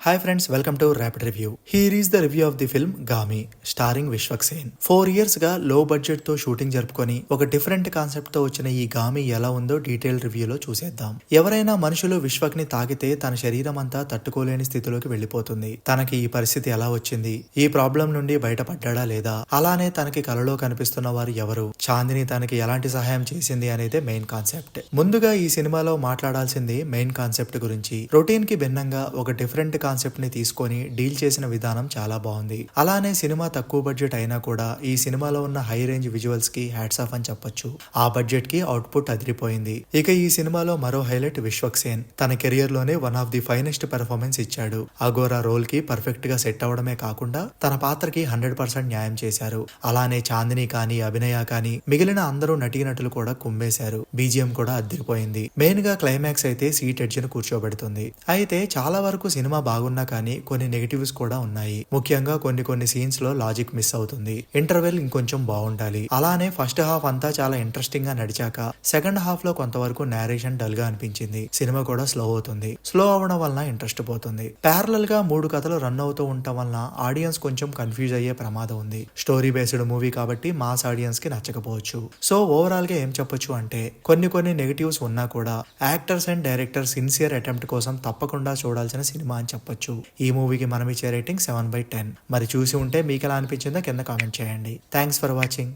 Hi friends, welcome to Rapid Review. Here is the review of the film Gami, starring Vishwak-Sen. 4 years గా లో budget తో shooting జరుపుకొని ఒక different concept తో వచ్చిన ఈ గామి ఎలా ఉందో డీటెయిల్ రివ్యూలో చూసేద్దాం. ఎవరైనా మనుషులు విశ్వక్ ని తాకితే తన శరీరం అంతా తట్టుకోలేని స్థితిలోకి వెళ్లిపోతుంది. తనకి ఈ పరిస్థితి ఎలా వచ్చింది, ఈ ప్రాబ్లం నుండి బయటపడ్డా లేదా, అలానే తనకి కలలో కనిపిస్తున్న వారు ఎవరు, చాందిని తనకి ఎలాంటి సహాయం చేసింది అనేదే మెయిన్ కాన్సెప్ట్. ముందుగా ఈ సినిమాలో మాట్లాడాల్సింది మెయిన్ కాన్సెప్ట్ గురించి. రొటీన్ కి భిన్నంగా ఒక డిఫరెంట్ కాన్సెప్ట్ ని తీసుకొని డీల్ చేసిన విధానం చాలా బాగుంది. అలానే సినిమా తక్కువ బడ్జెట్ అయినా కూడా ఈ సినిమాలో ఉన్న హై రేంజ్ విజువల్స్ కి హ్యాట్స్ ఆఫ్ అని చెప్పొచ్చు. ఆ బడ్జెట్ కి అవుట్పుట్ అదిరిపోయింది. ఇక ఈ సినిమాలో మరో హైలైట్ విశ్వక్-సేన్ తన కెరియర్ లోనే one of the finest performance ఇచ్చాడు. అగోరా రోల్ కి పర్ఫెక్ట్ గా సెట్ అవడమే కాకుండా తన పాత్రకి 100% న్యాయం చేశారు. అలానే చాందిని కానీ అభినయ కానీ మిగిలిన అందరూ నటీనటులు కూడా కుమ్మేశారు. బీజిఎం కూడా అదిరిపోయింది. మెయిన్ గా క్లైమాక్స్ అయితే సీట్ ఎడ్జ్ ను కూర్చోబెడుతుంది. అయితే చాలా వరకు సినిమా బాగున్నా కానీ కొన్ని నెగటివ్స్ కూడా ఉన్నాయి. ముఖ్యంగా కొన్ని సీన్స్ లో లాజిక్ మిస్ అవుతుంది. ఇంటర్వెల్ ఇంకొంచెం బాగుండాలి. అలానే ఫస్ట్ హాఫ్ అంతా చాలా ఇంట్రెస్టింగ్ గా నడిచాక సెకండ్ హాఫ్ లో కొంతవరకు నేరేషన్ డల్ గా అనిపించింది. సినిమా కూడా స్లో అవుతుంది. స్లో అవడం వలన ఇంట్రెస్ట్ పోతుంది. ప్యారలల్ గా 3 కథలు రన్ అవుతూ ఉండటం వలన ఆడియన్స్ కొంచెం కన్ఫ్యూజ్ అయ్యే ప్రమాదం ఉంది. స్టోరీ బేస్డ్ మూవీ కాబట్టి మాస్ ఆడియన్స్ కి నచ్చకపోవచ్చు. సో ఓవరాల్ గా ఏం చెప్పొచ్చు అంటే కొన్ని నెగటివ్స్ ఉన్నా కూడా actors and director sincere attempt కోసం తప్పకుండా చూడాల్సిన సినిమా అని చెప్పొచ్చు. ఈ మూవీకి మనం ఇచ్చే రేటింగ్ 7/10. మరి చూసి ఉంటే మీకు ఎలా అనిపించిందో కింద కామెంట్ చేయండి. Thanks for watching.